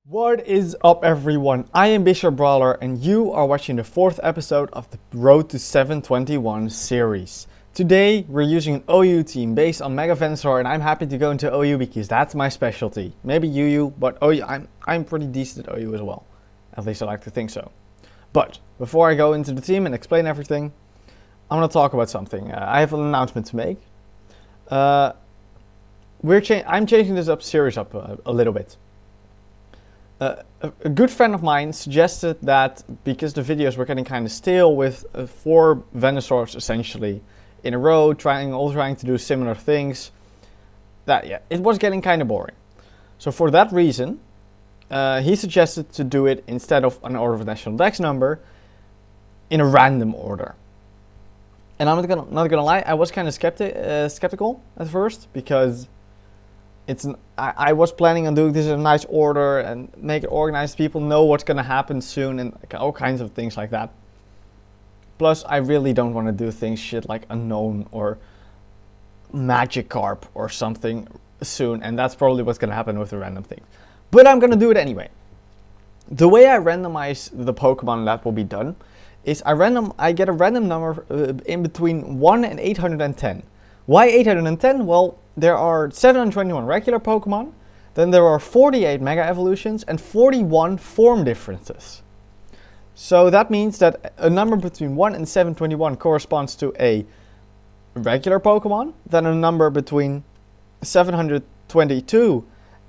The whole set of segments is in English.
What is up, everyone? I am BisharpBrawler and you are watching the 4th episode of the Road to 721 series. Today we're using an OU team based on Mega Venusaur, and I'm happy to go into OU because that's my specialty. Maybe UU, but OU, I'm pretty decent at OU as well. At least I like to think so. But before I go into the team and explain everything, I'm going to talk about something. I have an announcement to make. I'm changing this series up a little bit. A good friend of mine suggested that because the videos were getting kind of stale with 4 Venusaurs essentially in a row, all trying to do similar things, that it was getting kind of boring. So for that reason, he suggested to do it instead of an order of national dex number, in a random order. And I'm not gonna lie, I was kind of skeptical at first because I was planning on doing this in a nice order and make it organized. People know what's going to happen soon and all kinds of things like that. Plus, I really don't want to do shit like Unknown or Magikarp or something soon, and that's probably what's going to happen with the random things. But I'm going to do it anyway. The way I randomize the Pokemon that will be done is I get a random number in between 1 and 810. Why 810? Well, there are 721 regular Pokemon, then there are 48 Mega Evolutions and 41 form differences. So that means that a number between 1 and 721 corresponds to a regular Pokemon, then a number between 722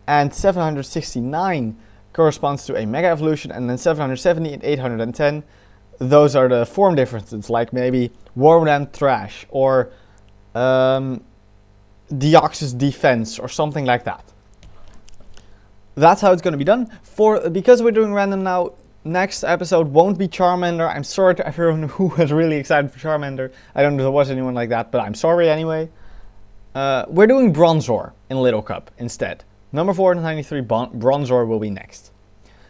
and 769 corresponds to a Mega Evolution, and then 770 and 810, those are the form differences, like maybe Wormadam Thrash or Deoxys Defense or something like that. That's how it's going to be done. Because we're doing random now, next episode won't be Charmander. I'm sorry to everyone who was really excited for Charmander. I don't know if there was anyone like that, but I'm sorry anyway. We're doing Bronzor in Little Cup instead. Number 493 Bronzor will be next.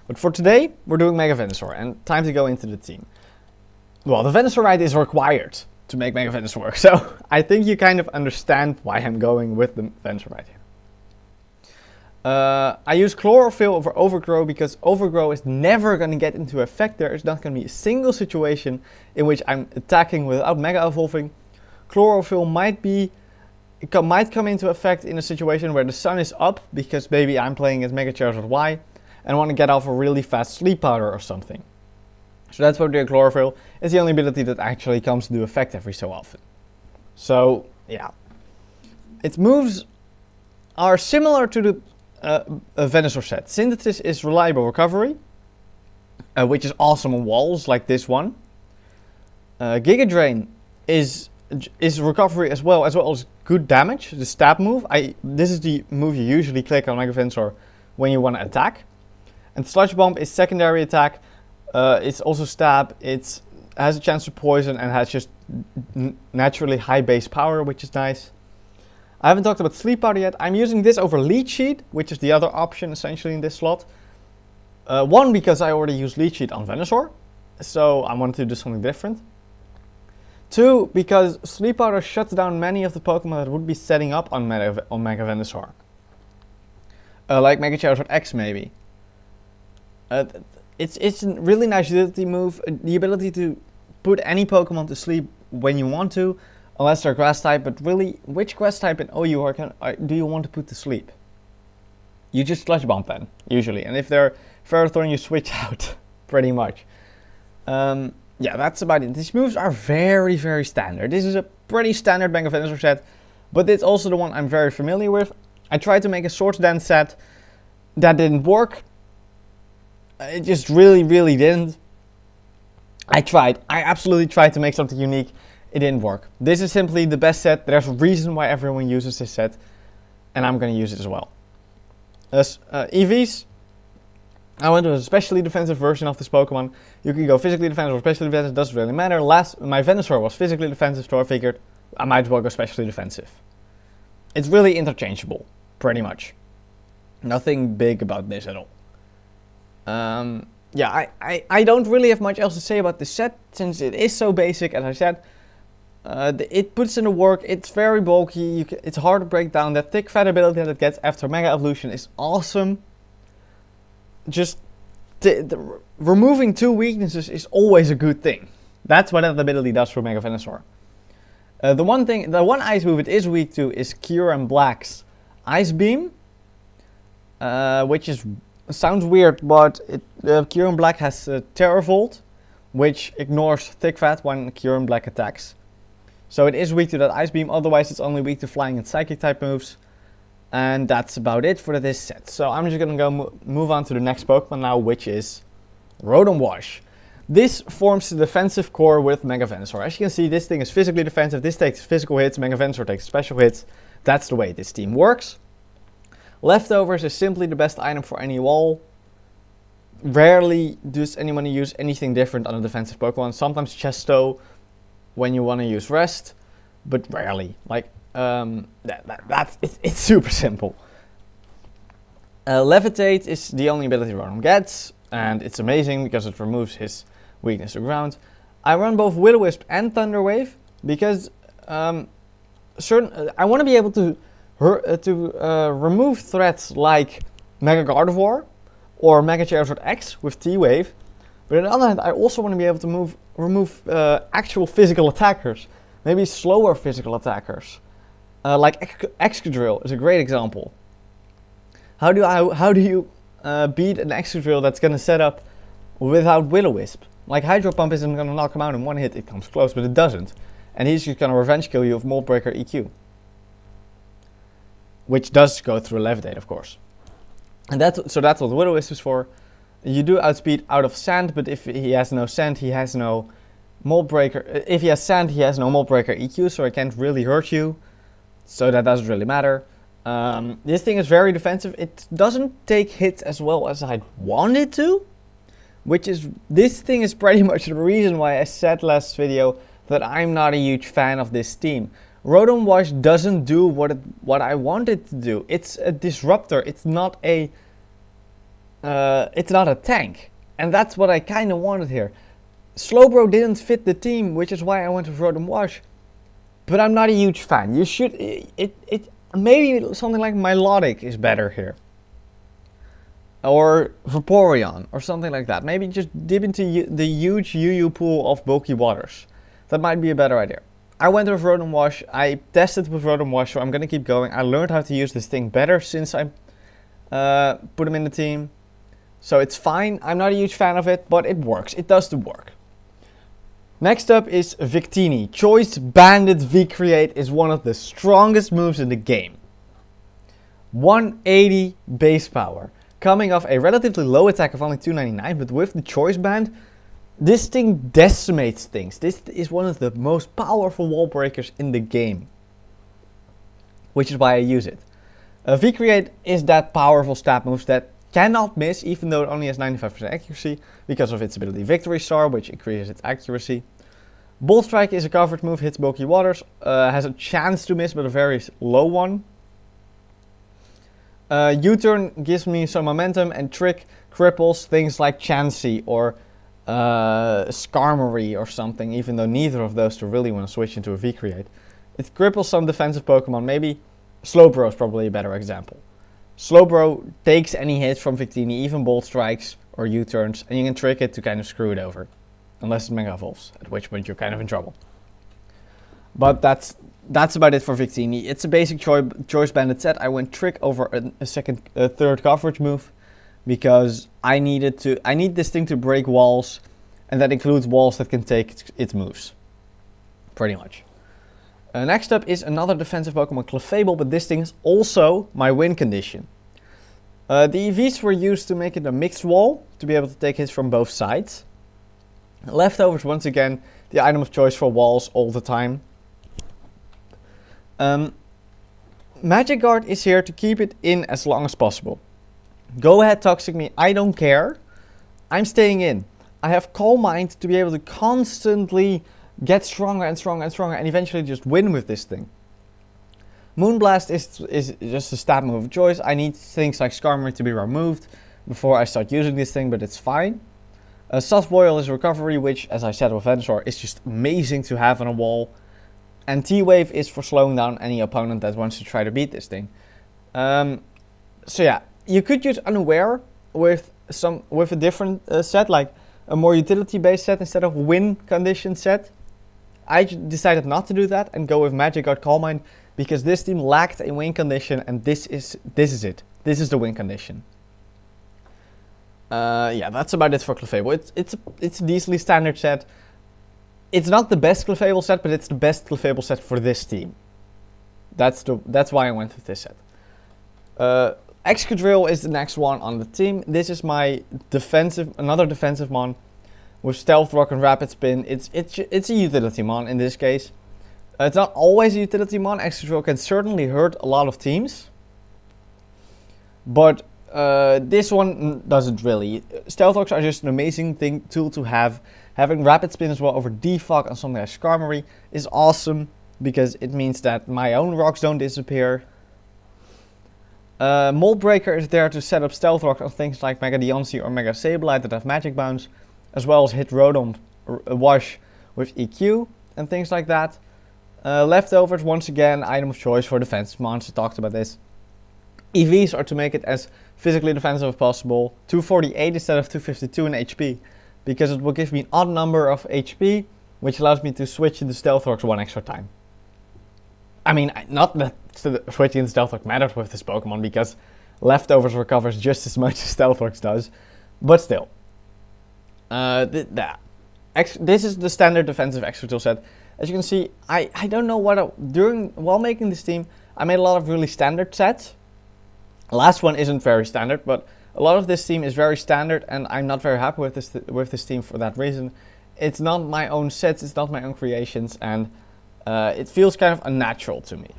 But for today, we're doing Mega Venusaur, and time to go into the team. Well, the Venusaur ride is required to make Mega Venusaur work, so I think you kind of understand why I'm going with the Venusaur right here. I use Chlorophyll over Overgrow because Overgrow is never going to get into effect. There is not going to be a single situation in which I'm attacking without Mega Evolving. Chlorophyll might come into effect in a situation where the sun is up because maybe I'm playing as Mega Charizard Y and want to get off a really fast Sleep Powder or something. So that's what the Chlorophyll is, the only ability that actually comes into effect every so often. So, yeah. Its moves are similar to the Venusaur set. Synthesis is reliable recovery, which is awesome on walls like this one. Giga Drain is recovery as well as good damage, the stab move. This is the move you usually click on Mega Venusaur when you want to attack. And Sludge Bomb is secondary attack. It's also stab, it has a chance to poison and has just naturally high base power, which is nice. I haven't talked about Sleep Powder yet. I'm using this over Leech Seed, which is the other option essentially in this slot. One, because I already used Leech Seed on Venusaur, so I wanted to do something different. 2, because Sleep Powder shuts down many of the Pokemon that would be setting up on Mega Venusaur. Like Mega Charizard X maybe. It's a really nice utility move, the ability to put any Pokemon to sleep when you want to, unless they're grass type, but really, which grass type in OU do you want to put to sleep? You just Sludge Bomb then, usually, and if they're Ferrothorn you switch out, pretty much. Yeah, that's about it. These moves are very, very standard. This is a pretty standard Mega Venusaur set, but it's also the one I'm very familiar with. I tried to make a Swords Dance set, that didn't work. It just really, really didn't. I absolutely tried to make something unique. It didn't work. This is simply the best set. There's a reason why everyone uses this set, and I'm going to use it as well. EVs. I went to a specially defensive version of this Pokemon. You can go physically defensive or specially defensive, doesn't really matter. My Venusaur was physically defensive, so I figured I might as well go specially defensive. It's really interchangeable, pretty much. Nothing big about this at all. Yeah, I don't really have much else to say about this set, since it is so basic, as I said. It puts in the work, it's very bulky, it's hard to break down. That thick fat ability that it gets after Mega Evolution is awesome. just removing 2 weaknesses is always a good thing. That's what that ability does for Mega Venusaur. The one ice move it is weak to is Kyurem-Black's Ice Beam, which sounds weird, but Kyurem-Black has Terra Volt, which ignores Thick Fat when Kyurem-Black attacks. So it is weak to that Ice Beam, otherwise it's only weak to Flying and Psychic type moves. And that's about it for this set. So I'm just gonna go move on to the next Pokemon now, which is Rotom-Wash. This forms the defensive core with Mega Venusaur. As you can see, this thing is physically defensive. This takes physical hits. Mega Venusaur takes special hits. That's the way this team works. Leftovers is simply the best item for any wall. Rarely does anyone use anything different on a defensive Pokemon. Sometimes Chesto when you want to use Rest, but rarely. Like, it's super simple. Levitate is the only ability Rotom gets, and it's amazing because it removes his weakness to ground. I run both Will-O-Wisp and Thunder Wave because I want to be able to remove threats like Mega Gardevoir or Mega Charizard X with T-Wave. But on the other hand, I also want to be able to remove actual physical attackers, maybe slower physical attackers. Like Excadrill is a great example. How do you beat an Excadrill that's going to set up without Will-O-Wisp? Like Hydro Pump isn't going to knock him out in one hit, it comes close, but it doesn't. And he's just going to revenge kill you with Mold Breaker EQ. Which does go through Levitate, of course. And that's what Will-O-Wisp is for. You do outspeed out of Sand, but if he has no Sand, he has no Mold Breaker. If he has Sand, he has no Mold Breaker EQ, so it can't really hurt you. So that doesn't really matter. This thing is very defensive. It doesn't take hits as well as I'd want it to. This thing is pretty much the reason why I said last video that I'm not a huge fan of this team. Rotom-Wash doesn't do what I want it to do. It's a disruptor. It's not a tank. And that's what I kind of wanted here. Slowbro didn't fit the team, which is why I went with Rotom-Wash. But I'm not a huge fan. You should... maybe something like Milotic is better here. Or Vaporeon, or something like that. Maybe just dip into the huge UU pool of bulky waters. That might be a better idea. I went with Rotom-Wash. I tested with Rotom-Wash, so I'm going to keep going. I learned how to use this thing better since I put him in the team. So it's fine. I'm not a huge fan of it, but it works. It does the work. Next up is Victini. Choice Banded V-Create is one of the strongest moves in the game. 180 base power. Coming off a relatively low attack of only 299, but with the Choice Band, this thing decimates things. This is one of the most powerful wall breakers in the game. Which is why I use it. V-Create is that powerful stab move that cannot miss, even though it only has 95% accuracy, because of its ability Victory Star, which increases its accuracy. Bolt Strike is a coverage move, hits bulky waters, has a chance to miss, but a very low one. U-Turn gives me some momentum, and Trick cripples things like Chansey or Skarmory or something, even though neither of those two really want to switch into a V-Create. It cripples some defensive Pokemon, maybe Slowbro is probably a better example. Slowbro takes any hits from Victini, even Bolt Strikes or U-Turns, and you can trick it to kind of screw it over. Unless it Mega Evolves, at which point you're kind of in trouble. But that's about it for Victini. It's a basic choice banded set. I went Trick over a third coverage move because I need this thing to break walls, and that includes walls that can take its moves. Pretty much. Next up is another defensive Pokemon, Clefable, but this thing is also my win condition. The EVs were used to make it a mixed wall, to be able to take hits from both sides. Leftovers, once again, the item of choice for walls all the time. Magic Guard is here to keep it in as long as possible. Go ahead, Toxic Me, I don't care. I'm staying in. I have Calm Mind to be able to constantly get stronger and stronger and stronger and eventually just win with this thing. Moonblast is just a stab move of choice. I need things like Skarmory to be removed before I start using this thing, but it's fine. Soft Boil is recovery, which, as I said with Venusaur, is just amazing to have on a wall. And T-Wave is for slowing down any opponent that wants to try to beat this thing. So yeah, you could use Unaware with with a different set, like a more utility-based set instead of win condition set. I decided not to do that and go with Magic Guard Calm Mind because this team lacked a win condition, and this is it. This is the win condition. Yeah, that's about it for Clefable. It's a decently standard set. It's not the best Clefable set, but it's the best Clefable set for this team. That's why I went with this set. Excadrill is the next one on the team. This is my another defensive mon with Stealth Rock and Rapid Spin. It's a utility mon in this case. It's not always a utility mon. Excadrill can certainly hurt a lot of teams, but this one doesn't really. Stealth Rocks are just an amazing tool to have. Having Rapid Spin as well over Defog on something like Skarmory is awesome because it means that my own rocks don't disappear. Mold Breaker is there to set up Stealth Rocks on things like Mega Deontay or Mega Sableye that have Magic Bounce, as well as hit Rotom-Wash with EQ and things like that. Leftovers, once again, item of choice for defense. Monster talked about this. EVs are to make it as physically defensive as possible. 248 instead of 252 in HP, because it will give me an odd number of HP, which allows me to switch into Stealth Rocks one extra time. I mean, not that switching into Stealth Rock matters with this Pokemon, because Leftovers recovers just as much as Stealth Rocks does, but still. This is the standard defensive Excadrill set. As you can see, I don't know what while making this team, I made a lot of really standard sets. The last one isn't very standard, but a lot of this team is very standard, and I'm not very happy with this team for that reason. It's not my own sets, it's not my own creations, and it feels kind of unnatural to me.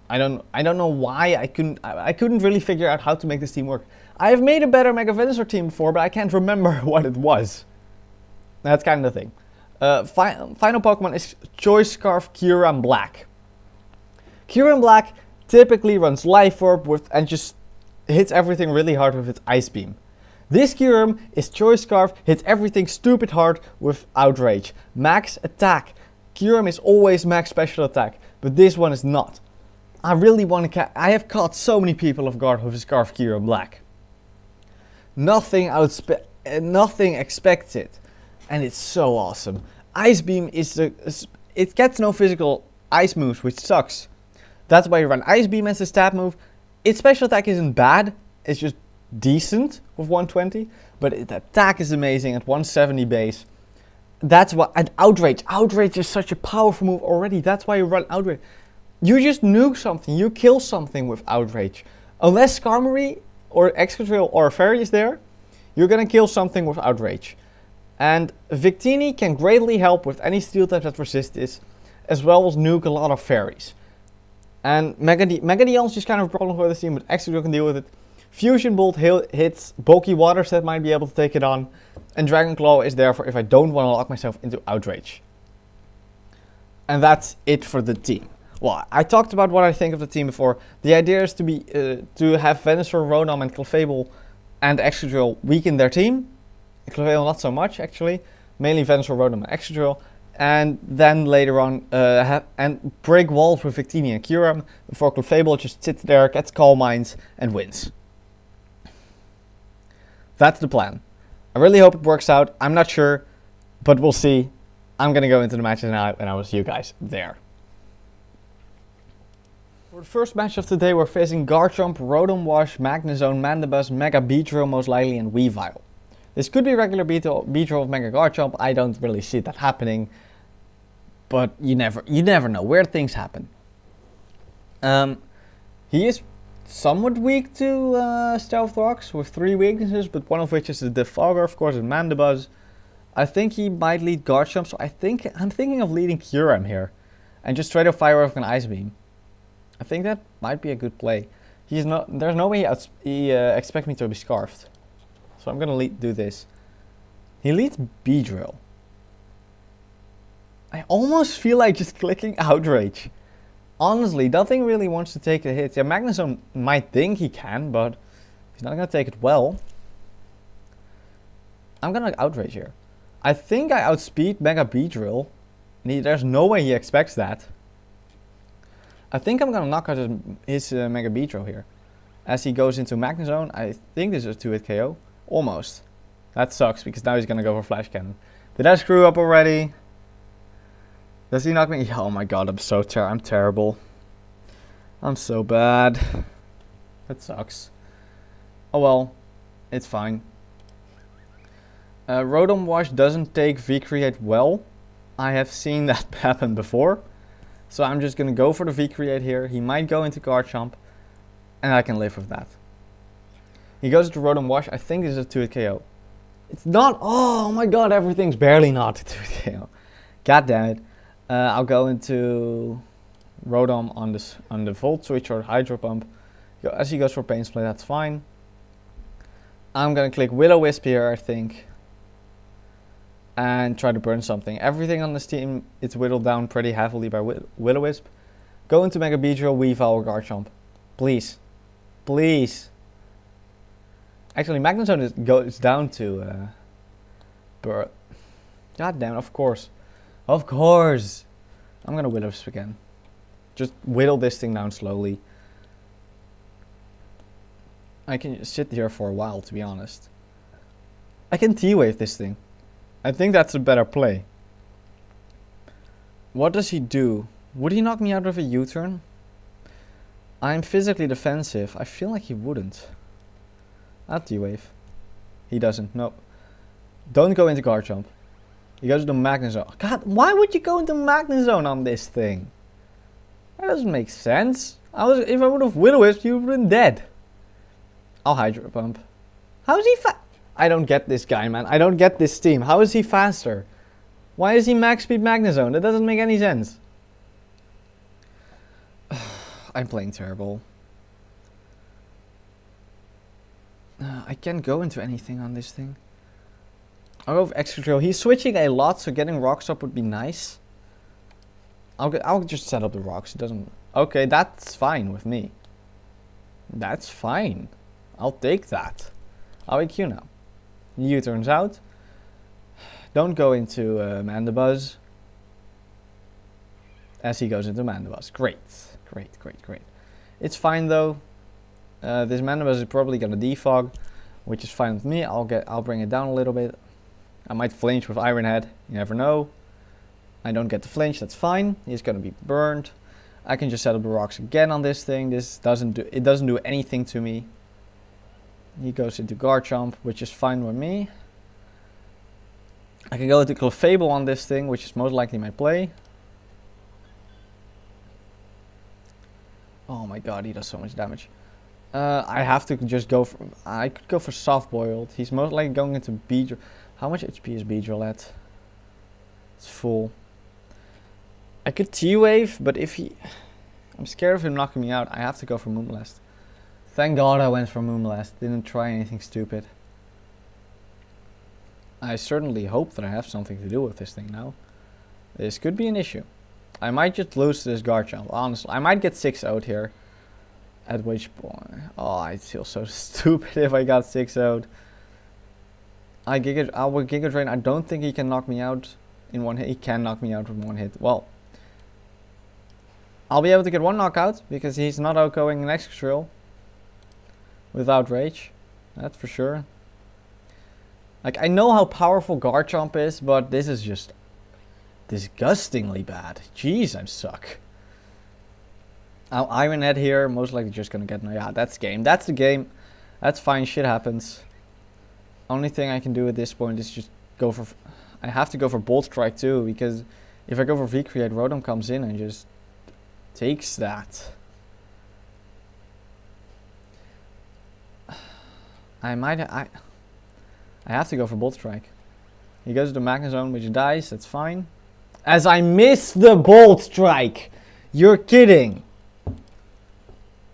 I don't know why I couldn't really figure out how to make this team work. I have made a better Mega Venusaur team before, but I can't remember what it was. That's kind of the thing. Final Pokemon is Choice Scarf Kyurem-Black. Kyurem-Black typically runs Life Orb and just hits everything really hard with its Ice Beam. This Kyurem is Choice Scarf, hits everything stupid hard with Outrage. Max attack. Kyurem is always max special attack, but this one is not. I really want to I have caught so many people off guard with Scarf Kyurem-Black. Nothing expects it, and it's so awesome. Ice Beam it gets no physical ice moves, which sucks. That's why you run Ice Beam as a stab move. Its special attack isn't bad, it's just decent with 120, but its attack is amazing at 170 base. That's why, and Outrage. Outrage is such a powerful move already. That's why you run Outrage. You just nuke something, you kill something with Outrage. Unless Skarmory or Excadrill or Fairy is there, you're gonna kill something with Outrage. And Victini can greatly help with any steel type that resists this, as well as nuke a lot of Fairies. And Mega Deontay is kind of a problem for this team, but Excadrill can deal with it. Fusion Bolt hits bulky waters that might be able to take it on. And Dragon Claw is there for if I don't want to lock myself into Outrage. And that's it for the team. Well, I talked about what I think of the team before. The idea is to have Venusaur, Rotom, and Clefable and Excadrill weaken their team. Clefable not so much actually. Mainly Venusaur, Rotom, and Excadrill. And then later on and break walls with Victini and Kyurem before Clefable just sits there, gets Calm Minds, and wins. That's the plan. I really hope it works out. I'm not sure, but we'll see. I'm gonna go into the matches now, and I will see you guys there. For the first match of the day, we're facing Garchomp, Rotom-Wash, Magnezone, Mandibuzz, Mega Beedrill most likely, and Weavile. This could be regular Beedrill of Mega Garchomp. I don't really see that happening, but you never know. Weird things happen. He is somewhat weak to Stealth Rocks with 3 weaknesses, but one of which is the Defogger, of course, and Mandibuzz. I think he might lead Garchomp, so I'm thinking of leading Kyurem here, and just straight up fire with an Ice Beam. I think that might be a good play. There's no way he expects me to be Scarfed, so I'm gonna do this. He leads Beedrill. I almost feel like just clicking Outrage. Honestly, nothing really wants to take the hit. Yeah, Magnezone might think he can, but he's not gonna take it well. I'm gonna Outrage here. I think I outspeed Mega Beedrill. There's no way he expects that. I think I'm gonna knock out his Mega Beedrill here. As he goes into Magnezone, I think this is a 2-hit KO. Almost. That sucks because now he's gonna go for Flash Cannon. Did I screw up already? Does he knock me? Oh my god, I'm terrible. I'm so bad. That sucks. Oh well, it's fine. Rotom-Wash doesn't take V-Create well. I have seen that happen before. So I'm just gonna go for the V-Create here. He might go into Garchomp, and I can live with that. He goes to Rotom-Wash. I think this is a 2-hit KO. It's not. Oh my god, everything's barely not a 2-hit KO. God damn it. I'll go into Rotom on the Volt Switch or Hydro Pump. As he goes for Pain Split, that's fine. I'm gonna click Will-O-Wisp here, I think, and try to burn something. Everything on this team is whittled down pretty heavily by Will-O-Wisp. Go into Mega Beedrill, Weavile, or Garchomp. Please. Please. Actually, Magnezone goes down to Burr. God damn it, of course. Of course. I'm gonna Will-O-Wisp again. Just whittle this thing down slowly. I can just sit here for a while, to be honest. I can T-Wave this thing. I think that's a better play. What does he do? Would he knock me out with a U-turn? I'm physically defensive. I feel like he wouldn't. I'll T-Wave. He doesn't. No. Don't go into Garchomp. He goes to Magnezone. God, why would you go into Magnezone on this thing? That doesn't make sense. If I would have Will-O-Wisp, you would have been dead. I'll Hydro Pump. How is he I don't get this guy, man. I don't get this team. How is he faster? Why is he max speed Magnezone? That doesn't make any sense. I'm playing terrible. I can't go into anything on this thing. I'll go with Excadrill. He's switching a lot, so getting Rocks up would be nice. I'll just set up the Rocks. It doesn't... Okay, that's fine with me. That's fine. I'll take that. I'll EQ now. U turns out. Don't go into Mandibuzz. As he goes into Mandibuzz. Great. Great, great, great. It's fine though. This Mandibuzz is probably gonna defog, which is fine with me. I'll bring it down a little bit. I might flinch with Iron Head. You never know. I don't get the flinch. That's fine. He's gonna be burned. I can just set up the Rocks again on this thing. This doesn't do anything to me. He goes into Garchomp, which is fine with me. I can go into Clefable on this thing, which is most likely my play. Oh my god, he does so much damage. I have to just go for... I could go for Soft Boiled. He's most likely going into Beedrill. How much HP is Beedrill at? It's full. I could T-Wave, but if he... I'm scared of him knocking me out. I have to go for Moonblast. Thank god I went for Moonblast. Didn't try anything stupid. I certainly hope that I have something to do with this thing now. This could be an issue. I might just lose to this Garchomp, honestly. I might get 6-0'd here. At which point... Oh, I feel so stupid if I got 6-0'd. I'll Giga Drain. I don't think he can knock me out in one hit. He can knock me out with one hit. Well, I'll be able to get one knockout because he's not outgoing an Excadrill without Rage. That's for sure. Like, I know how powerful Garchomp is, but this is just disgustingly bad. Jeez, I suck. Iron Head here, most likely just gonna get... Yeah, that's game. That's the game. That's fine, shit happens. Only thing I can do at this point is just go for... I have to go for Bolt Strike too, because if I go for V-Create, Rotom comes in and just takes that. I have to go for Bolt Strike. He goes to the Magnezone, which dies, that's fine. As I miss the Bolt Strike! You're kidding!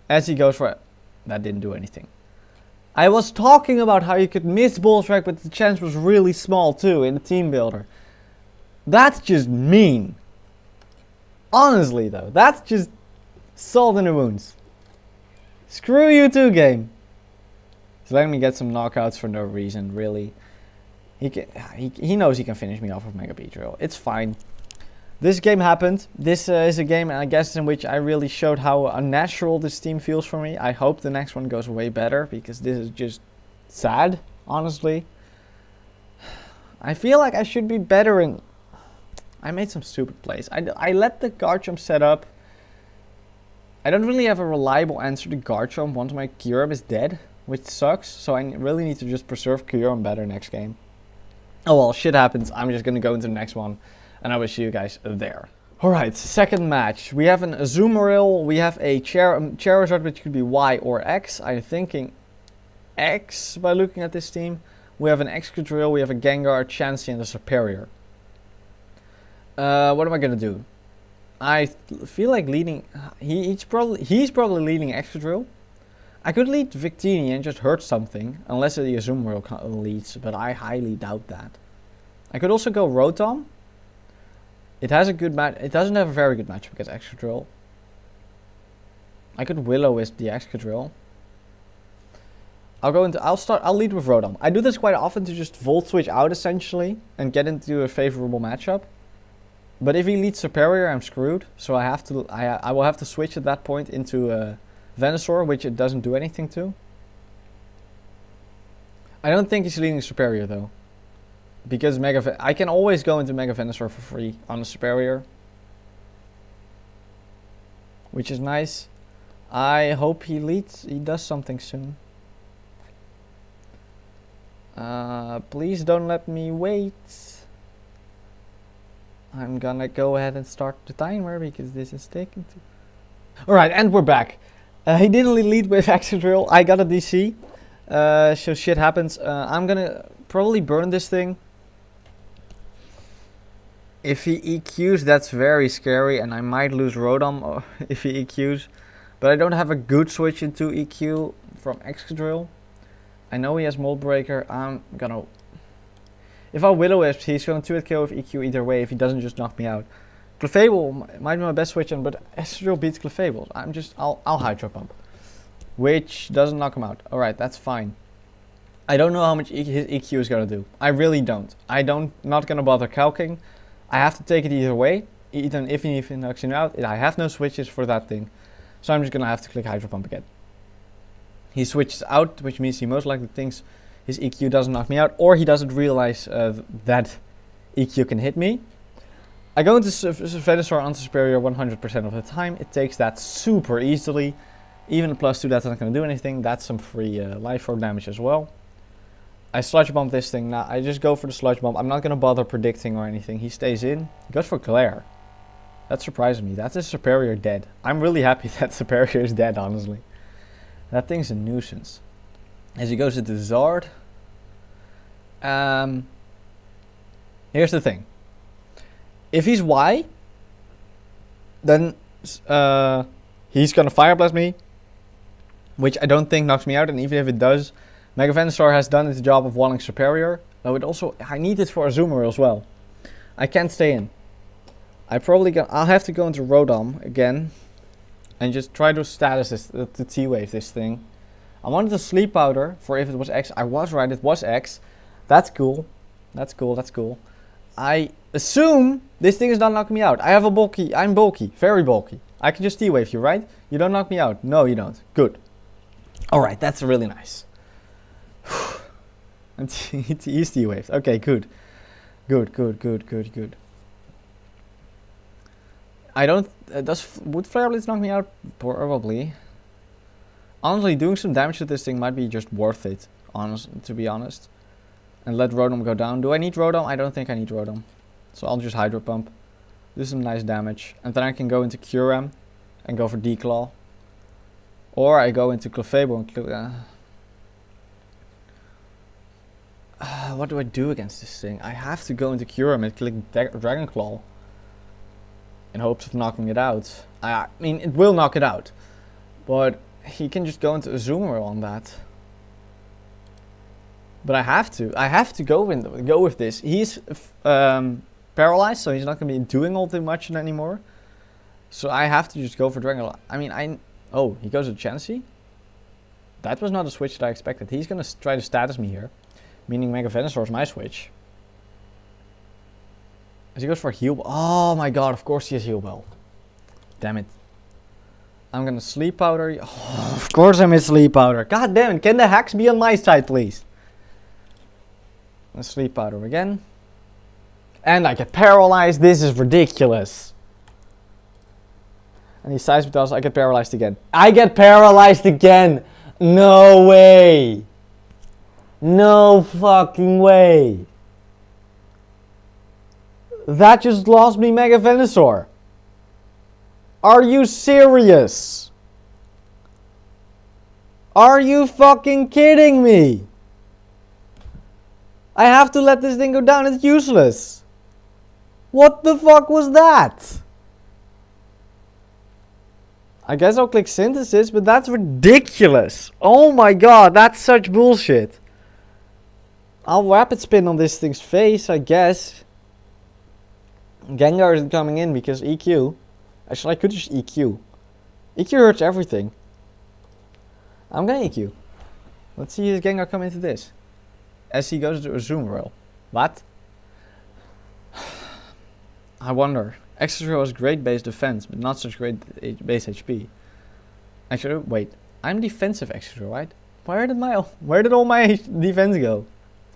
As he goes for it. That didn't do anything. I was talking about how you could miss Bolt Strike, but the chance was really small too in the team builder. That's just mean. Honestly though, that's just salt in the wounds. Screw you too, game. He's letting me get some knockouts for no reason, really. He knows he can finish me off with Mega Beedrill. It's fine. This game happened. This is a game, I guess, in which I really showed how unnatural this team feels for me. I hope the next one goes way better, because this is just sad. honestly. I feel like I should be better in... I made some stupid plays. I let the Garchomp set up. I don't really have a reliable answer to Garchomp once my Kyurem is dead, which sucks. So I really need to just preserve Kyurem better next game. Oh well, shit happens. I'm just gonna go into the next one, and I will see you guys there. Alright, second match. We have an Azumarill, we have a Charizard, which could be Y or X. I'm thinking X by looking at this team. We have an Excadrill, we have a Gengar, a Chansey, and a Serperior. What am I gonna do? I feel like leading... He's probably leading Excadrill. I could lead Victini and just hurt something, unless the Azumarill leads, but I highly doubt that. I could also go Rotom. It has a good match. It doesn't have a very good match against Excadrill. I could Will-O-Wisp the Excadrill. I'll lead with Rotom. I do this quite often to just Volt Switch out essentially and get into a favorable matchup. But if he leads Serperior, I'm screwed. So I will have to switch at that point into Venusaur, which it doesn't do anything to. I don't think he's leading Serperior though. Because I can always go into Mega Venusaur for free on a Serperior. Which is nice. I hope he does something soon. Please don't let me wait. I'm gonna go ahead and start the timer because this is taking too... Alright, and we're back. He didn't lead with Excadrill. I got a DC. So shit happens. I'm gonna probably burn this thing. If he EQs, that's very scary, and I might lose Rotom if he EQs. But I don't have a good switch into EQ from Excadrill. I know he has Mold Breaker. I'm gonna... If I Will-O-Wisp, he's gonna 2-hit KO with EQ either way if he doesn't just knock me out. Clefable might be my best switch in, but Excadrill beats Clefable. I'll Hydro Pump. Which doesn't knock him out. Alright, that's fine. I don't know how much his EQ is gonna do. I really don't. Not gonna bother calcing. I have to take it either way. Even if he knocks him out, I have no switches for that thing. So I'm just gonna have to click Hydro Pump again. He switches out, which means he most likely thinks his EQ doesn't knock me out, or he doesn't realize that EQ can hit me. I go into Venusaur onto Serperior 100% of the time. It takes that super easily. Even a +2, that's not going to do anything. That's some free life orb damage as well. I Sludge Bomb this thing. Now I just go for the Sludge Bomb. I'm not going to bother predicting or anything. He stays in. He goes for Glare. That surprised me. That's a Serperior dead. I'm really happy that Serperior is dead, honestly. That thing's a nuisance. As he goes into Zard. Here's the thing. If he's Y, then he's gonna Fire Blast me, which I don't think knocks me out, and even if it does, Mega Venusaur has done its job of walling Serperior. Though I need it for Azumarill as well. I can't stay in. I'll have to go into Rotom again, and just try to status this, to T-Wave this thing. I wanted to Sleep Powder for if it was X. I was right, it was X. That's cool. That's cool. I assume this thing is not knocking me out. I'm bulky, very bulky. I can just T-Wave you, right? You don't knock me out. No, you don't. Good. Alright, that's really nice. He's T-Waved. Okay, good. Good. Would Flare Blitz knock me out? Probably. Honestly, doing some damage to this thing might be just worth it, to be honest. And let Rotom go down. Do I need Rotom? I don't think I need Rotom. So I'll just Hydro Pump. Do some nice damage. And then I can go into Kyurem and go for Declaw. Or I go into Clefable and what do I do against this thing? I have to go into Kyurem and click Dragon Claw. In hopes of knocking it out. I mean, it will knock it out. But he can just go into Azumarill on that. But I have to go with this. He's paralyzed, so he's not going to be doing all too much anymore. So I have to just go for Dragon Claw. I mean, oh, he goes to Chansey? That was not a switch that I expected. He's going to try to status me here. Meaning Mega Venusaur is my switch. As he goes for Heal Bell. Oh my god, of course he has Heal Bell. Damn it. I'm going to Sleep Powder. Oh, of course I miss Sleep Powder. God damn it, can the hacks be on my side, please? And Sleep Powder again. And I get paralyzed. This is ridiculous. And he Seismic Toss. I get paralyzed again. I get paralyzed again. No way. No fucking way. That just lost me Mega Venusaur. Are you serious? Are you fucking kidding me? I have to let this thing go down. It's useless. What the fuck was that? I guess I'll click Synthesis, but that's ridiculous. Oh my god, that's such bullshit. I'll Rapid Spin on this thing's face, I guess. Gengar isn't coming in because EQ. Actually, I could just EQ. EQ hurts everything. I'm gonna EQ. Let's see his Gengar come into this. As he goes to a Zoom roll. What? I wonder. Excadrill has great base defense, but not such great base HP. Actually, wait. I'm defensive Excadrill, right? Where did all my defense go?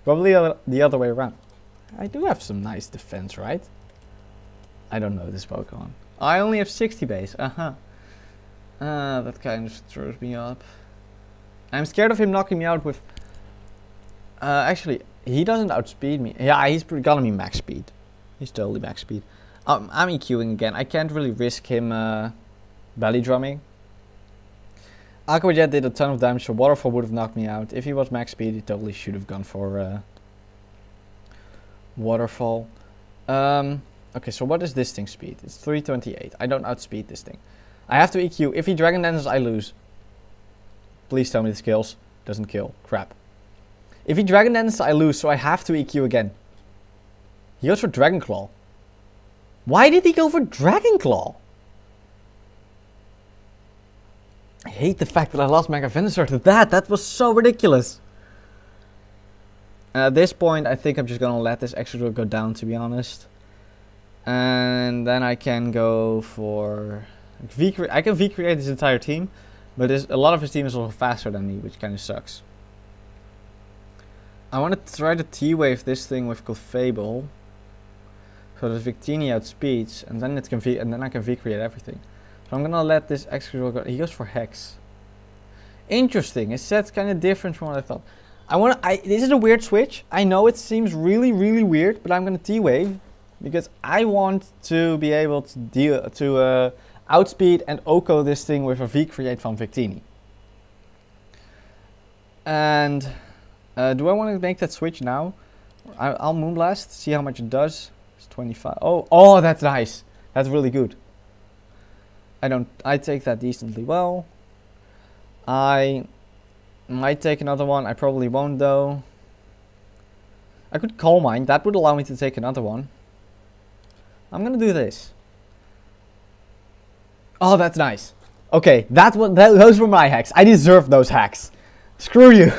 Probably the other way around. I do have some nice defense, right? I don't know this Pokemon. I only have 60 base. That kind of throws me up. I'm scared of him knocking me out with... actually, he doesn't outspeed me. Yeah, he's gonna be max speed. He's totally max speed. I'm EQing again. I can't really risk him belly drumming. Aqua Jet did a ton of damage, so Waterfall would have knocked me out. If he was max speed, he totally should have gone for Waterfall. Okay, so what is this thing's speed? It's 328. I don't outspeed this thing. I have to EQ. If he Dragon Dances, I lose. Please tell me this kills. Doesn't kill. Crap. If he Dragon Dances, I lose, so I have to EQ again. He goes for Dragon Claw. Why did he go for Dragon Claw? I hate the fact that I lost Mega Venusaur to that. That was so ridiculous. And at this point, I think I'm just gonna let this Excadrill go down, to be honest. And then I can go for... I can V-create his entire team, but a lot of his team is also faster than me, which kind of sucks. I want to try to T-Wave this thing with Clefable, so that Victini outspeeds, and then I can V-create everything. So I'm gonna let this Excadrill go. He goes for Hex. Interesting. His set's kind of different from what I thought. This is a weird switch. I know it seems really, really weird, but I'm gonna T-Wave because I want to be able to outspeed and OHKO this thing with a V-create from Victini. And do I want to make that switch now? I'll Moonblast, see how much it does. It's 25. Oh, that's nice. That's really good. I take that decently well. I might take another one. I probably won't though. I could Calm Mind. That would allow me to take another one. I'm gonna do this. Oh, that's nice. Okay, those were my hacks. I deserve those hacks. Screw you.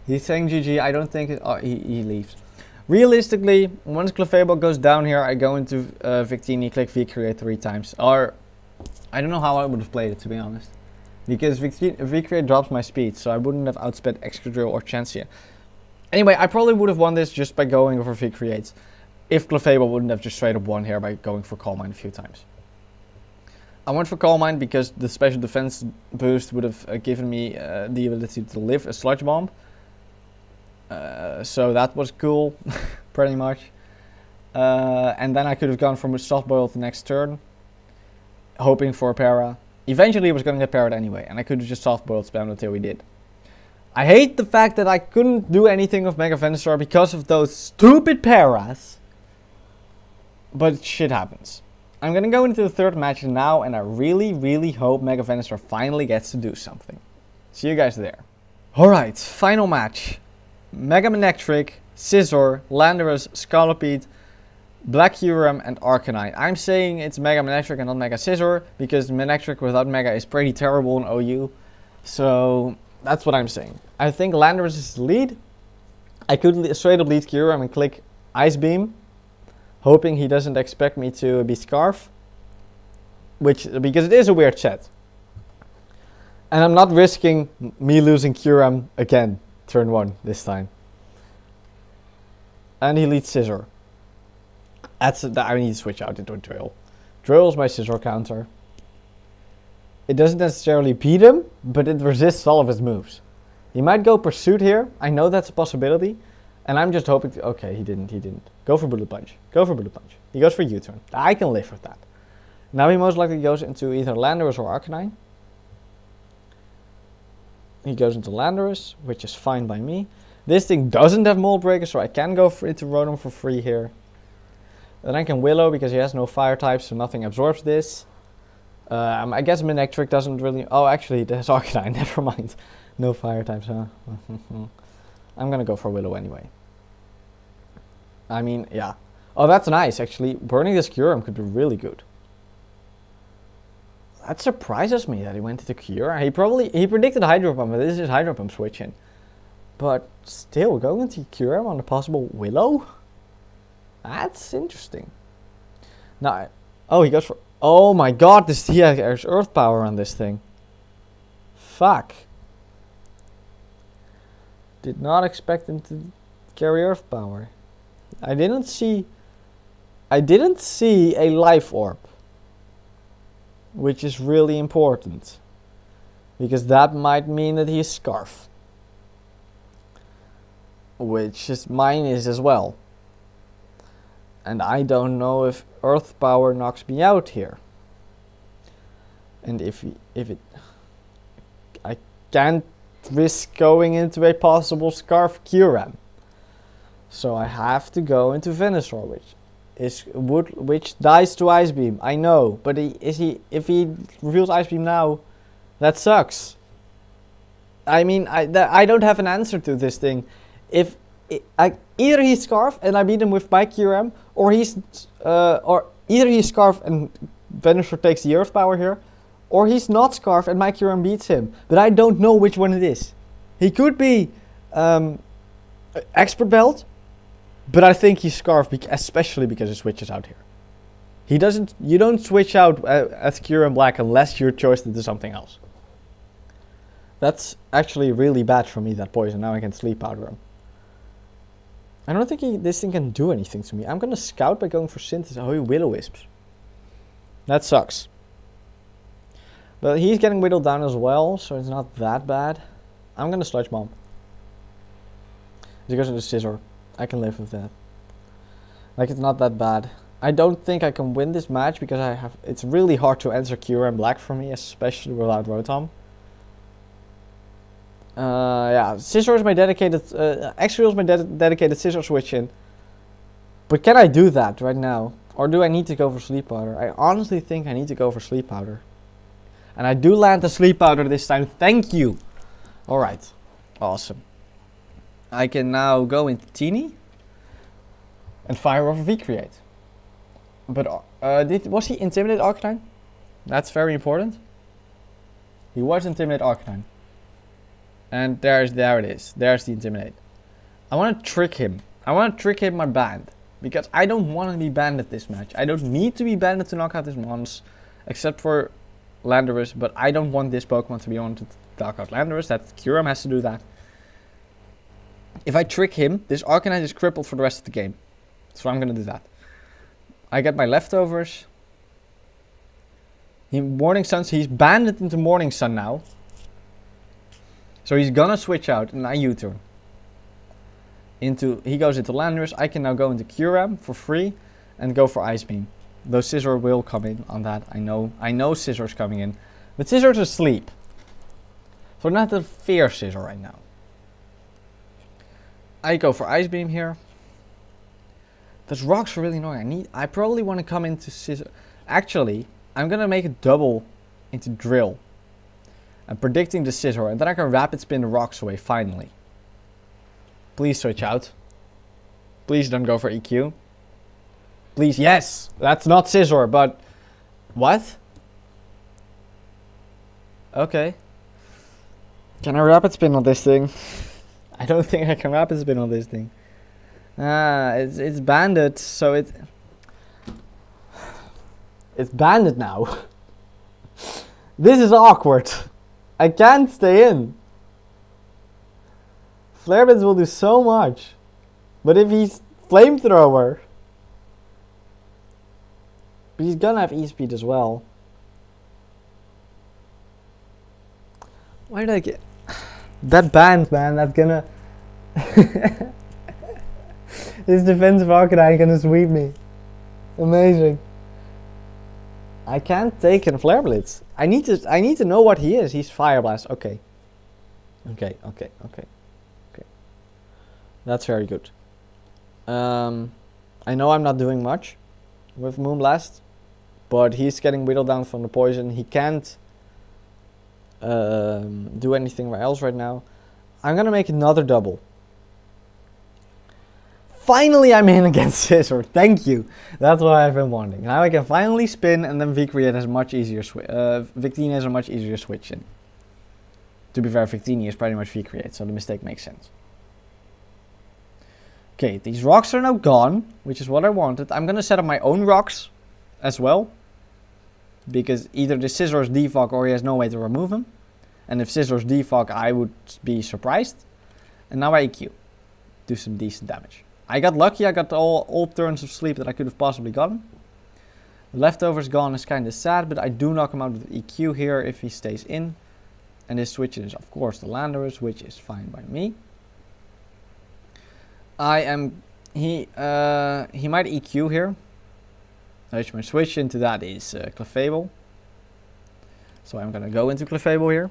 He's saying GG. I don't think it... Oh, he leaves. Realistically, once Clefable goes down here, I go into Victini, click V-Create 3 times. Or, I don't know how I would have played it, to be honest. Because V-Create drops my speed, so I wouldn't have outsped Excadrill or Chansey. Anyway, I probably would have won this just by going over V-Creates. If Clefable wouldn't have just straight up won here by going for Calm Mind a few times. I went for Calm Mind because the special defense boost would have given me the ability to live a Sludge Bomb. So that was cool, pretty much. And then I could have gone for Soft Boil the next turn, hoping for a para. Eventually, it was going to get parried anyway, and I could have just Soft Boiled spammed until we did. I hate the fact that I couldn't do anything with Mega Venusaur because of those stupid paras. But shit happens. I'm going to go into the third match now, and I really, really hope Mega Venusaur finally gets to do something. See you guys there. Alright, final match. Mega Manectric, Scizor, Landorus, Scolipede, Black Kyurem, and Arcanine. I'm saying it's Mega Manectric and not Mega Scizor, because Manectric without Mega is pretty terrible in OU. So, that's what I'm saying. I think Landorus is the lead. I could straight up lead Kyurem and click Ice Beam, hoping he doesn't expect me to be Scarf, because it is a weird set. And I'm not risking me losing Kyurem again. turn 1 this time. And he leads Scizor. I need to switch out into a Drill. Drill is my Scizor counter. It doesn't necessarily beat him, but it resists all of his moves. He might go Pursuit here. I know that's a possibility. And I'm just hoping okay, he didn't. Go for Bullet Punch. Go for Bullet Punch. He goes for U-turn. I can live with that. Now he most likely goes into either Landorus or Arcanine. He goes into Landorus, which is fine by me. This thing doesn't have Mold Breaker, so I can go into Rotom for free here. Then I can Willow because he has no fire types, so nothing absorbs this. I guess Manectric doesn't really... Oh, actually, it has Arcanine. Never mind. No fire types, huh? I'm gonna go for Willow anyway. I mean, yeah. Oh, that's nice, actually. Burning this Kyurem could be really good. That surprises me that he went to the Kyurem. He predicted Hydro Pump, but this is Hydro Pump switching. But still, going into Kyurem on a possible Willow? That's interesting. Now, oh, he goes for... Oh my god, there's Earth Power on this thing. Fuck. Did not expect him to carry Earth Power. I didn't see a Life Orb. Which is really important. Because that might mean that he's Scarf. Which is mine is as well. And I don't know if Earth Power knocks me out here. And I can't risk going into a possible Scarf Kyurem. So I have to go into Venusaur, which dies to Ice Beam. I know, but if he reveals Ice Beam now, that sucks. I mean, I don't have an answer to this thing. Either he's Scarf and I beat him with my Kyurem, or either he's Scarf and Venusaur takes the Earth Power here, or he's not Scarf and my Kyurem beats him. But I don't know which one it is. He could be Expert Belt, but I think he's Scarf, especially because he switches out here. You don't switch out as Kyurem-Black unless you're chosen to do something else. That's actually really bad for me, that poison. Now I can Sleep Powder him. I don't think this thing can do anything to me. I'm gonna Scout by going for Synthesis. Oh, he Will-O-Wisps. That sucks. But he's getting whittled down as well, so it's not that bad. I'm gonna Sludge Bomb. He goes into Scizor. I can live with that. Like, it's not that bad. I don't think I can win this match because it's really hard to answer Kyurem-Black for me, especially without Rotom. Yeah, Scizor is my dedicated, X-Real is my dedicated Scizor switch in. But can I do that right now? Or do I need to go for Sleep Powder? I honestly think I need to go for Sleep Powder. And I do land the Sleep Powder this time, thank you! Alright, awesome. I can now go into Teeny and fire off a V-Create. But was he Intimidate Arcanine? That's very important. He was Intimidate Arcanine. And there it is. There's the Intimidate. I want to trick him. I want to trick him my band. Because I don't want to be banned at this match. I don't need to be banned to knock out his mons. Except for Landorus. But I don't want this Pokemon to be on to knock out Landorus. That Kyurem has to do that. If I trick him, this Arcanine is crippled for the rest of the game. So I'm going to do that. I get my leftovers. Morning Sun, so he's banned into Morning Sun now. So he's gonna switch out and I U-turn. He goes into Landorus. I can now go into Kyurem for free and go for Ice Beam. Though Scizor will come in on that. I know Scissor's coming in. But Scissor's asleep. So I'm not to fear Scizor right now. I go for Ice Beam here. Those rocks are really annoying. I probably want to come into Scizor. Actually, I'm gonna make a double into Drill. I'm predicting the Scizor, and then I can Rapid Spin the rocks away, finally. Please switch out. Please don't go for EQ. Please, yes! That's not Scizor, but... What? Okay. Can I Rapid Spin on this thing? I don't think I can Rapid Spin on this thing. It's banded, so it's banded now. This is awkward. I can't stay in. Flare Blitz will do so much. But if he's Flamethrower... But he's gonna have E-Speed as well. Why did I get... That band, man, that's gonna... His defensive Arcanine gonna sweep me. Amazing. I can't take a Flare Blitz. I need to know what he is. He's Fire Blast. Okay. Okay. That's very good. I know I'm not doing much with Moonblast, but he's getting whittled down from the poison. He can't do anything else right now. I'm gonna make another double. Finally, I'm in against Scissor. Thank you. That's what I've been wanting. Now I can finally spin, and then Victini has a much easier switch in. To be fair, Victini is pretty much V-Create, so the mistake makes sense. Okay, these rocks are now gone, which is what I wanted. I'm gonna set up my own rocks as well, because either the Scissor is defog or he has no way to remove him. And if Scissor is defog, I would be surprised. And now I EQ. Do some decent damage. I got lucky, I got all turns of sleep that I could have possibly gotten. The leftovers gone is kind of sad, but I do knock him out with EQ here if he stays in. And his switch is, of course, the Landorus, which is fine by me. He might EQ here. Which my switch into that is Clefable. So I'm gonna go into Clefable here.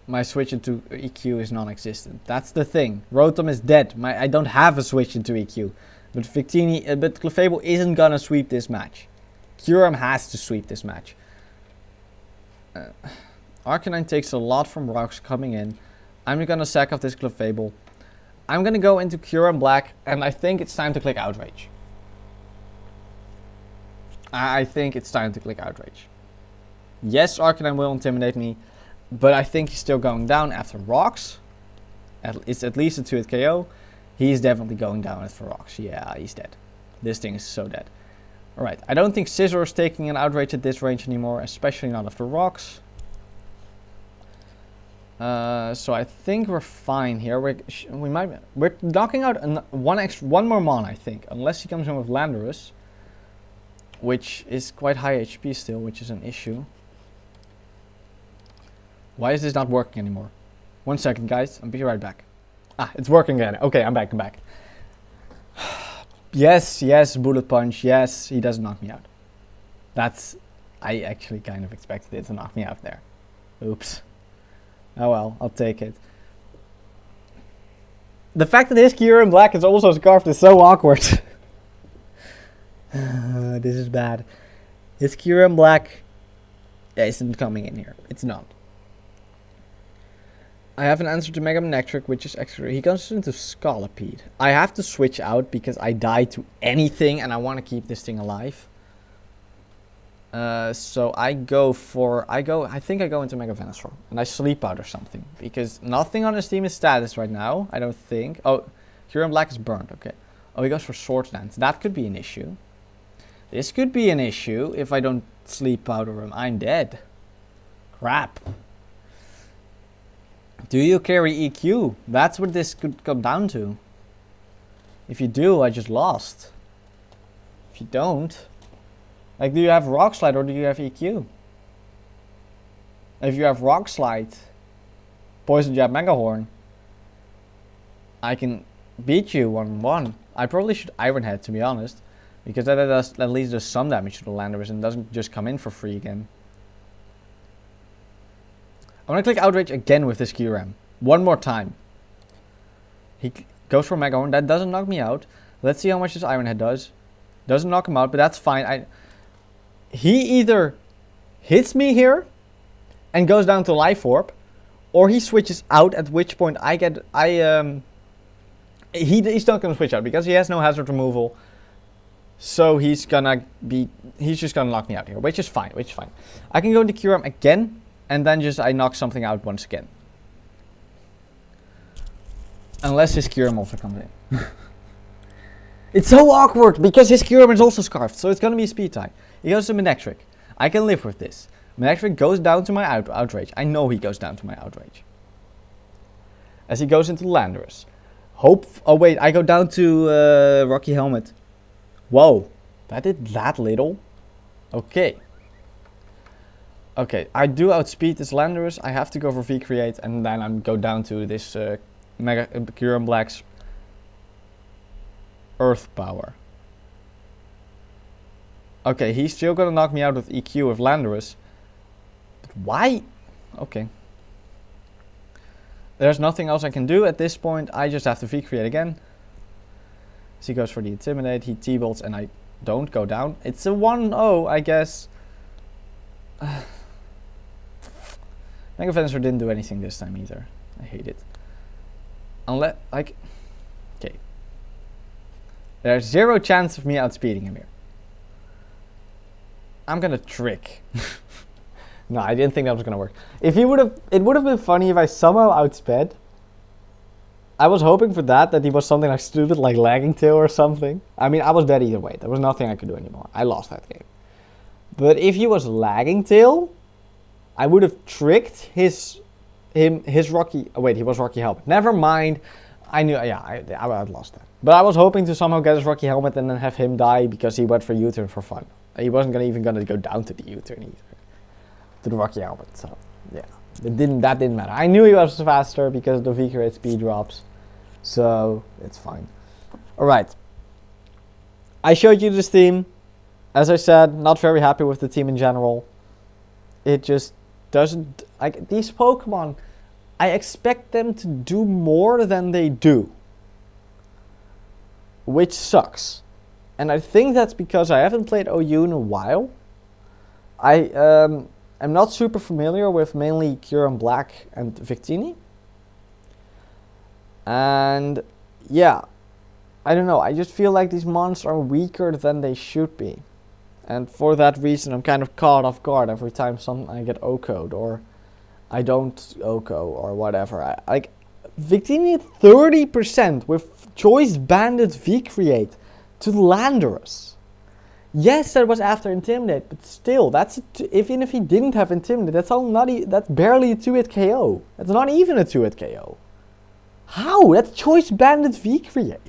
My switch into EQ is non-existent. That's the thing. Rotom is dead. I don't have a switch into EQ. But but Clefable isn't gonna sweep this match. Kyurem has to sweep this match. Arcanine takes a lot from rocks coming in. I'm gonna sack off this Clefable. I'm gonna go into Kyurem-Black, and I think it's time to click Outrage. I think it's time to click Outrage. Yes, Arcanine will intimidate me, but I think he's still going down after rocks. It's at least a 2-hit KO. He's definitely going down after rocks. Yeah, he's dead. This thing is so dead. Alright, I don't think Scissor is taking an Outrage at this range anymore, especially not after rocks. So I think we're fine here. We're knocking out one more mana, I think, unless he comes in with Landorus, which is quite high HP still, which is an issue. Why is this not working anymore? 1 second, guys. I'll be right back. Ah, it's working again. Okay, I'm back. Yes, Bullet Punch. Yes, he doesn't knock me out. I actually kind of expected it to knock me out there. Oops. Oh well, I'll take it. The fact that his Kyurem-Black is also scarfed is so awkward. This is bad. His Kyurem-Black isn't coming in here. It's not. I have an answer to Mega Venusaur, which is extra. He goes into Scolipede. I have to switch out because I die to anything and I want to keep this thing alive. So I think I go into Mega Venusaur and I sleep out or something because nothing on his team is status right now. I don't think. Oh, Kyurem-Black is burned. Okay. Oh, he goes for Swords Dance. That could be an issue. This could be an issue if I don't sleep out or I'm dead. Crap. Do you carry EQ? That's what this could come down to. If you do, I just lost. If you don't, like, do you have Rock Slide or do you have EQ? If you have Rock Slide, Poison Jab Mega Horn, I can beat you 1-1. I probably should Iron Head, to be honest, because that does at least does some damage to the Landorus and doesn't just come in for free again. I'm gonna click Outrage again with this Kyurem. One more time. He goes for Mega Horn. That doesn't knock me out. Let's see how much this Iron Head does. Doesn't knock him out, but that's fine. He either hits me here and goes down to Life Orb, or he switches out, at which point he's not gonna switch out because he has no hazard removal. So he's just gonna knock me out here, which is fine. I can go into Kyurem again. And then I knock something out once again. Unless his Kyurem also comes in. It's so awkward because his Kyurem is also scarfed. So it's going to be a speed tie. He goes to Manectric. I can live with this. Manectric goes down to my Outrage. I know he goes down to my Outrage. as he goes into Landorus. Oh wait, I go down to Rocky Helmet. Whoa, that did that little. Okay. Okay, I do outspeed this Landorus. I have to go for V-Create, and then I go down to this Mega Kyurem-Black's Earth Power. Okay, he's still gonna knock me out with EQ with Landorus. But why? Okay. There's nothing else I can do at this point. I just have to V-Create again. So he goes for the Intimidate. He T-bolts, and I don't go down. It's a 1-0, I guess. Mega Venusaur didn't do anything this time either. I hate it. Unless, like... Okay. There's 0 chance of me outspeeding him here. I'm gonna trick. No, I didn't think that was gonna work. If he would have... It would have been funny if I somehow outsped. I was hoping for that he was something like stupid, like Lagging Tail or something. I mean, I was dead either way. There was nothing I could do anymore. I lost that game. But if he was Lagging Tail... I would have tricked his Rocky... Oh wait, he was Rocky Helmet. Never mind. I knew... Yeah, I lost that. But I was hoping to somehow get his Rocky Helmet and then have him die because he went for U-turn for fun. He wasn't even gonna go down to the U-turn either. To the Rocky Helmet, so... Yeah. That didn't matter. I knew he was faster because of the V-Create speed drops. So, it's fine. Alright. I showed you this team. As I said, not very happy with the team in general. It just... doesn't, like, these Pokemon, I expect them to do more than they do, which sucks. And I think that's because I haven't played OU in a while. I am not super familiar with mainly Kyurem-Black and Victini. And yeah, I don't know, I just feel like these monsters are weaker than they should be. And for that reason, I'm kind of caught off guard every time I get O-code or I don't O-code or whatever. Like, Victini 30% with Choice Banded V-Create to Landorus. Yes, that was after Intimidate, but still, that's even if he didn't have Intimidate, that's barely a 2-hit KO. That's not even a 2-hit KO. How? That's Choice Banded V-Create.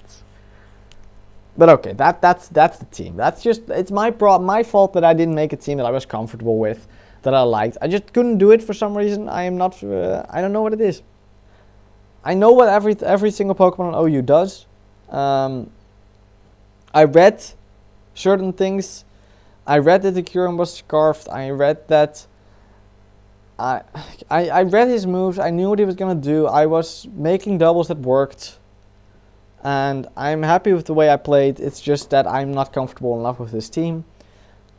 But okay, that's the team. That's just, it's my fault that I didn't make a team that I was comfortable with, that I liked. I just couldn't do it for some reason. I am not, I don't know what it is. I know what every single Pokemon on OU does. I read certain things. I read that the Kyurem was scarfed. I read that, I read his moves. I knew what he was gonna do. I was making doubles that worked. And I'm happy with the way I played. It's just that I'm not comfortable enough with this team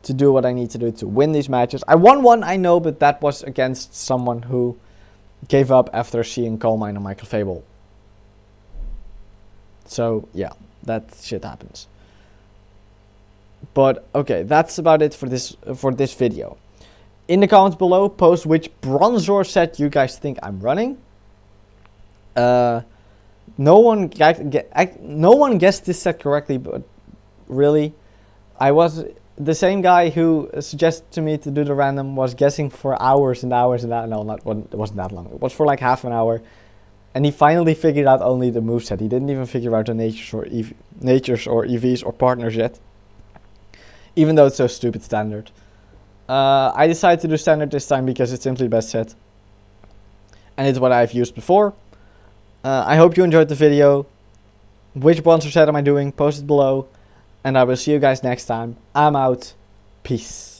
to do what I need to do to win these matches. I won one, I know, but that was against someone who gave up after seeing Calm Mind on my Clefable. So, yeah, that shit happens. But, okay, that's about it for this video. In the comments below, post which Bronzor set you guys think I'm running. No one guessed this set correctly, but really, I was the same guy who suggested to me to do the random was guessing for hours and hours and hours. No, it wasn't that long. It was for like half an hour, and he finally figured out only the moveset. He didn't even figure out the natures or EVs or partners yet, even though it's so stupid standard. I decided to do standard this time because it's simply the best set, and it's what I've used before. I hope you enjoyed the video. Which Bronzor set am I doing? Post it below. And I will see you guys next time. I'm out. Peace.